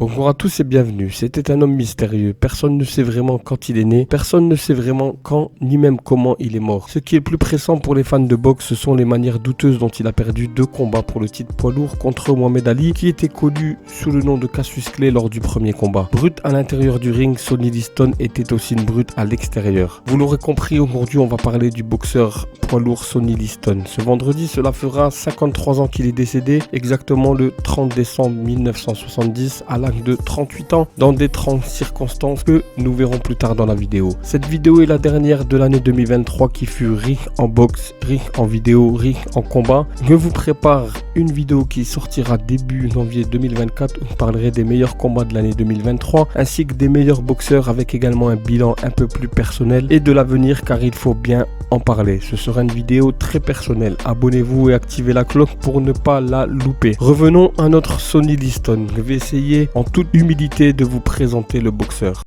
Bonjour à tous et bienvenue. C'était un homme mystérieux. Personne ne sait vraiment quand il est né. Personne ne sait vraiment quand ni même comment il est mort. Ce qui est le plus pressant pour les fans de boxe, ce sont les manières douteuses dont il a perdu 2 combats pour le titre poids lourd contre Mohamed Ali, qui était connu sous le nom de Cassius Clay lors du premier combat. Brut à l'intérieur du ring, Sonny Liston était aussi une brute à l'extérieur. Vous l'aurez compris, aujourd'hui on va parler du boxeur poids lourd Sonny Liston. Ce vendredi, cela fera 53 ans qu'il est décédé, exactement le 30 décembre 1970 à l'âge de 38 ans, dans d'étranges circonstances que nous verrons plus tard dans la vidéo. Cette vidéo est la dernière de l'année 2023 qui fut riche en boxe, riche en vidéo, riche en combat. Je vous prépare une vidéo qui sortira début janvier 2024 où je parlerai des meilleurs combats de l'année 2023 ainsi que des meilleurs boxeurs avec également un bilan un peu plus personnel et de l'avenir car il faut bien en parler. Ce sera une vidéo très personnelle. Abonnez-vous et activez la cloche pour ne pas la louper. Revenons à notre Sonny Liston. Je vais essayer en toute humilité de vous présenter le boxeur.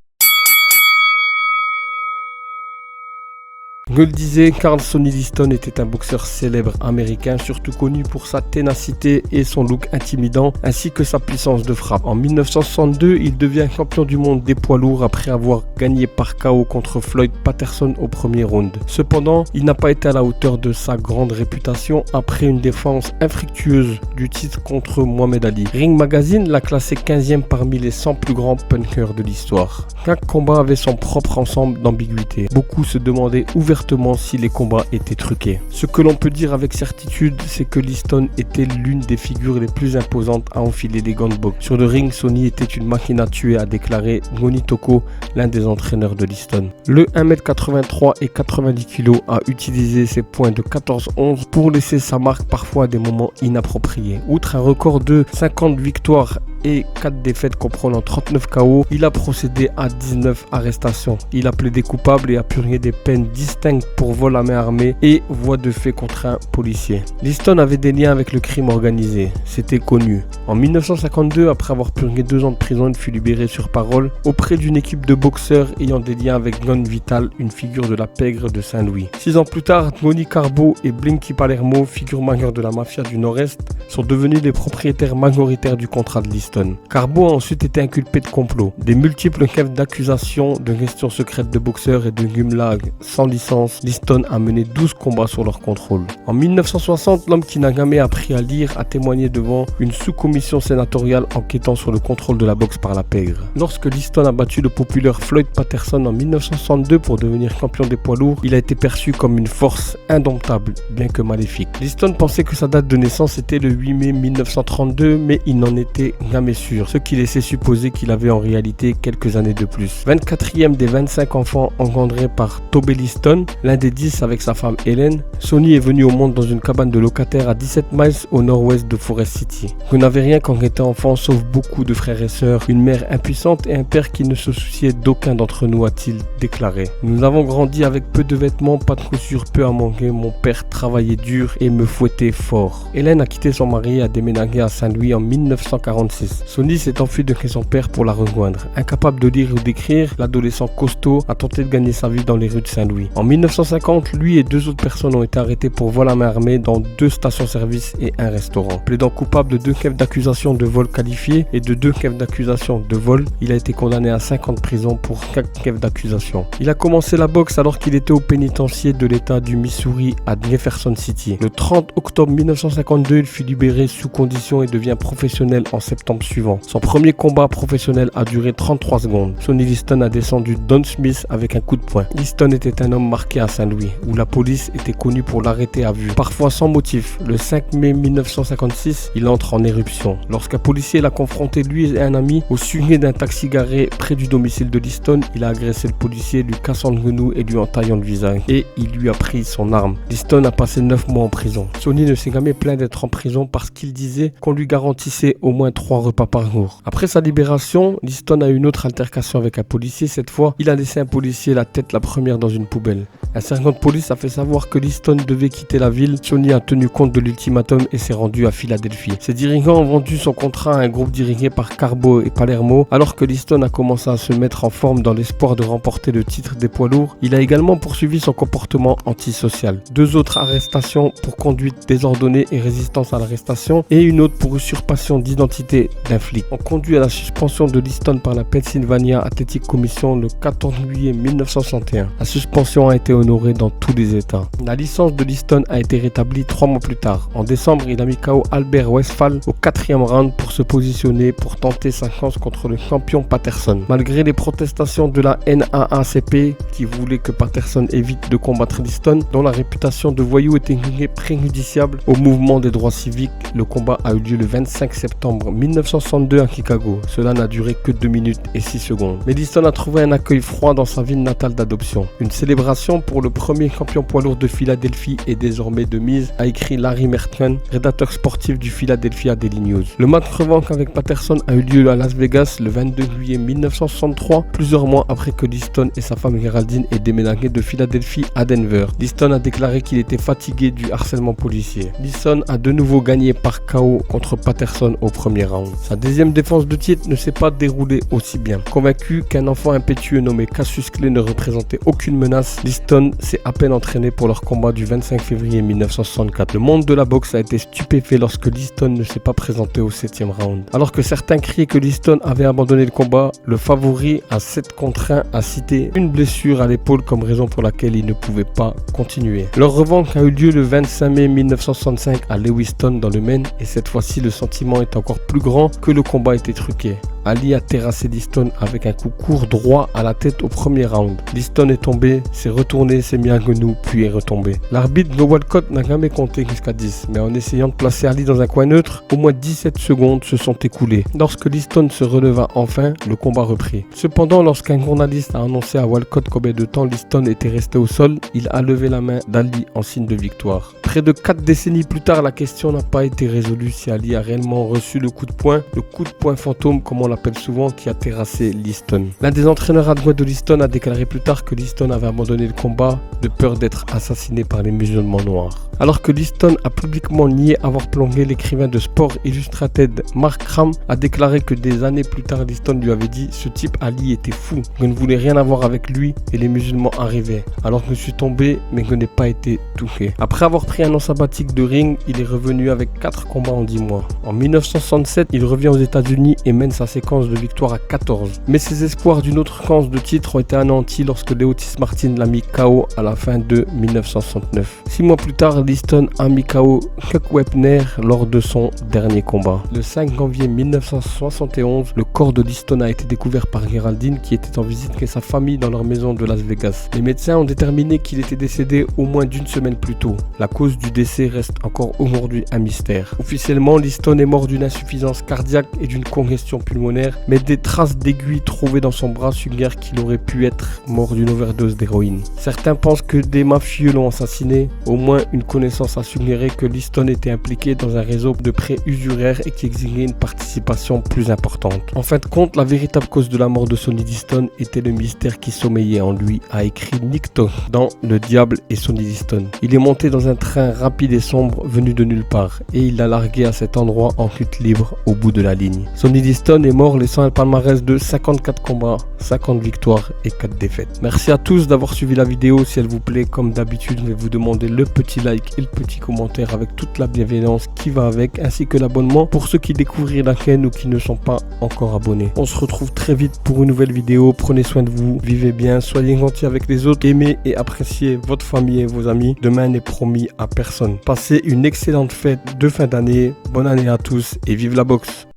Je le disais, Carl Sonny Liston était un boxeur célèbre américain, surtout connu pour sa ténacité et son look intimidant, ainsi que sa puissance de frappe. En 1962, il devient champion du monde des poids lourds après avoir gagné par KO contre Floyd Patterson au premier round. Cependant, il n'a pas été à la hauteur de sa grande réputation après une défense infructueuse du titre contre Mohamed Ali. Ring Magazine l'a classé 15e parmi les 100 plus grands punkers de l'histoire. Chaque combat avait son propre ensemble d'ambiguïté. Beaucoup se demandaient ouvertement si les combats étaient truqués. Ce que l'on peut dire avec certitude, c'est que Liston était l'une des figures les plus imposantes à enfiler des gants de boxe. Sur le ring, Sonny était une machine à tuer, a déclaré Ngoni Toko, l'un des entraîneurs de Liston. Le 1m83 et 90 kg a utilisé ses points de 14-11 pour laisser sa marque parfois à des moments inappropriés. Outre un record de 50 victoires et 4 défaites comprenant 39 KO, il a procédé à 19 arrestations. Il a plaidé coupable et a purgé des peines distinctes pour vol à main armée et voie de fait contre un policier. Liston avait des liens avec le crime organisé, c'était connu. En 1952, après avoir purgé 2 ans de prison, il fut libéré sur parole auprès d'une équipe de boxeurs ayant des liens avec John Vital, une figure de la pègre de Saint-Louis. 6 ans plus tard, Tony Carbo et Blinky Palermo, figures majeures de la mafia du Nord-Est, sont devenus les propriétaires majoritaires du contrat de Liston. Carbo a ensuite été inculpé de complot, des multiples chefs d'accusation de gestion secrète de boxeurs et de jumelage sans licence. Liston a mené 12 combats sur leur contrôle. En 1960, l'homme qui n'a jamais appris à lire a témoigné devant une sous-commission sénatoriale enquêtant sur le contrôle de la boxe par la pègre. Lorsque Liston a battu le populaire Floyd Patterson en 1962 pour devenir champion des poids lourds, il a été perçu comme une force indomptable, bien que maléfique. Liston pensait que sa date de naissance était le 8 mai 1932, mais il n'en était jamais sûr, ce qui laissait supposer qu'il avait en réalité quelques années de plus. 24e des 25 enfants engendrés par Tobey Liston, l'un des 10 avec sa femme Hélène, Sonny est venu au monde dans une cabane de locataires à 17 miles au nord-ouest de Forest City. Je n'avais rien quand j'étais enfant sauf beaucoup de frères et sœurs, une mère impuissante et un père qui ne se souciait d'aucun d'entre nous, a-t-il déclaré. Nous avons grandi avec peu de vêtements, pas de chaussures, peu à manger, mon père travaillait dur et me fouettait fort. Hélène a quitté son mari et a déménagé à Saint-Louis en 1946. Sonny s'est enfui de chez son père pour la rejoindre. Incapable de lire ou d'écrire, l'adolescent costaud a tenté de gagner sa vie dans les rues de Saint-Louis. En 1950, lui et 2 autres personnes ont été arrêtés pour vol à main armée dans 2 stations-service et un restaurant. Plaidant coupable de 2 chefs d'accusation de vol qualifié et de 2 chefs d'accusation de vol, il a été condamné à 5 ans de prison pour 4 chefs d'accusation. Il a commencé la boxe alors qu'il était au pénitencier de l'État du Missouri à Jefferson City. Le 30 octobre 1952, il fut libéré sous condition et devient professionnel en septembre suivant. Son premier combat professionnel a duré 33 secondes. Sonny Liston a descendu Don Smith avec un coup de poing. Liston était un homme marqué à Saint-Louis, où la police était connue pour l'arrêter à vue, parfois sans motif. Le 5 mai 1956, il entre en éruption. Lorsqu'un policier l'a confronté, lui et un ami, au sujet d'un taxi garé près du domicile de Liston, il a agressé le policier, lui cassant le genou et lui entaillant le visage. Et il lui a pris son arme. Liston a passé 9 mois en prison. Sonny ne s'est jamais plaint d'être en prison parce qu'il disait qu'on lui garantissait au moins 3 repas par jour. Après sa libération, Liston a eu une autre altercation avec un policier. Cette fois, il a laissé un policier la tête la première dans une poubelle. Un sergent de police a fait savoir que Liston devait quitter la ville. Sonny a tenu compte de l'ultimatum et s'est rendu à Philadelphie. Ses dirigeants ont vendu son contrat à un groupe dirigé par Carbo et Palermo, alors que Liston a commencé à se mettre en forme dans l'espoir de remporter le titre des poids lourds. Il a également poursuivi son comportement antisocial. 2 autres arrestations pour conduite désordonnée et résistance à l'arrestation et une autre pour usurpation d'identité d'un flic. On conduit à la suspension de Liston par la Pennsylvania Athletic Commission le 14 juillet 1961. La suspension a été honorée dans tous les États. La licence de Liston a été rétablie 3 mois plus tard. En décembre, il a mis KO Albert Westphal au 4e round pour se positionner pour tenter sa chance contre le champion Patterson. Malgré les protestations de la NAACP qui voulait que Patterson évite de combattre Liston, dont la réputation de voyou était jugée préjudiciable au mouvement des droits civiques, le combat a eu lieu le 25 septembre 1962 à Chicago. Cela n'a duré que 2 minutes et 6 secondes. Mais Liston a trouvé un accueil froid dans sa ville natale d'adoption. Une célébration pour le premier champion poids lourd de Philadelphie est désormais de mise, a écrit Larry Mertman, rédacteur sportif du Philadelphia Daily News. Le match revanche avec Patterson a eu lieu à Las Vegas le 22 juillet 1963, plusieurs mois après que Liston et sa femme Geraldine aient déménagé de Philadelphie à Denver. Liston a déclaré qu'il était fatigué du harcèlement policier. Liston a de nouveau gagné par KO contre Patterson au premier round. Sa deuxième défense de titre ne s'est pas déroulée aussi bien. Convaincu qu'un enfant impétueux nommé Cassius Clay ne représentait aucune menace, Liston s'est à peine entraîné pour leur combat du 25 février 1964. Le monde de la boxe a été stupéfait lorsque Liston ne s'est pas présenté au 7e round. Alors que certains criaient que Liston avait abandonné le combat, le favori à 7 contre 1 a cité une blessure à l'épaule comme raison pour laquelle il ne pouvait pas continuer. Leur revanche a eu lieu le 25 mai 1965 à Lewiston dans le Maine et cette fois-ci le sentiment est encore plus grand que le combat était truqué. Ali a terrassé Liston avec un coup court droit à la tête au premier round. Liston est tombé, s'est retourné, s'est mis à genoux, puis est retombé. L'arbitre Joe Walcott n'a jamais compté jusqu'à 10, mais en essayant de placer Ali dans un coin neutre, au moins 17 secondes se sont écoulées. Lorsque Liston se releva enfin, le combat reprit. Cependant, lorsqu'un journaliste a annoncé à Walcott combien de temps Liston était resté au sol, il a levé la main d'Ali en signe de victoire. Près de 4 décennies plus tard, la question n'a pas été résolue si Ali a réellement reçu le coup de poing fantôme comme on l'appelle souvent, qui a terrassé Liston. L'un des entraîneurs adjoints de Liston a déclaré plus tard que Liston avait abandonné le combat de peur d'être assassiné par les musulmans noirs. Alors que Liston a publiquement nié avoir plongé, l'écrivain de Sport Illustrated Mark Cram a déclaré que des années plus tard, Liston lui avait dit « Ce type Ali était fou, je ne voulais rien avoir avec lui et les musulmans arrivaient. Alors que je suis tombé, mais je n'ai pas été touché. » Après avoir pris un an sabbatique de ring, il est revenu avec 4 combats en 10 mois. En 1967, il revient aux États-Unis et mène sa séquence de victoire à 14. Mais ses espoirs d'une autre séquence de titre ont été anéantis lorsque Leotis Martin l'a mis KO à la fin de 1969. 6 mois plus tard, Liston a mis KO Chuck Wepner lors de son dernier combat. Le 5 janvier 1971, le corps de Liston a été découvert par Geraldine qui était en visite chez sa famille dans leur maison de Las Vegas. Les médecins ont déterminé qu'il était décédé au moins d'une semaine plus tôt. La cause du décès reste encore aujourd'hui un mystère. Officiellement, Liston est mort d'une insuffisance cardiaque et d'une congestion pulmonaire, mais des traces d'aiguilles trouvées dans son bras suggèrent qu'il aurait pu être mort d'une overdose d'héroïne. Certains pensent que des mafieux l'ont assassiné. Au moins une connaissance a suggéré que Liston était impliqué dans un réseau de prêts usuraires et qui exigeait une participation plus importante. En fin de compte, la véritable cause de la mort de Sonny Liston était le mystère qui sommeillait en lui, a écrit Nick Toth dans Le Diable et Sonny Liston. Il est monté dans un train rapide et sombre venu de nulle part et il l'a largué à cet endroit en chute libre au bout de la ligne. Sonny Liston est mort laissant un palmarès de 54 combats, 50 victoires et 4 défaites. Merci à tous d'avoir suivi la vidéo. Si elle vous plaît, comme d'habitude, je vais vous demander le petit like et le petit commentaire avec toute la bienveillance qui va avec, ainsi que l'abonnement pour ceux qui découvrent la chaîne ou qui ne sont pas encore abonnés. On se retrouve très vite pour une nouvelle vidéo. Prenez soin de vous, vivez bien, soyez gentils avec les autres, aimez et appréciez votre famille et vos amis. Demain n'est promis à personne. Passez une excellente fête de fin d'année. Bonne année à tous et vive la boxe.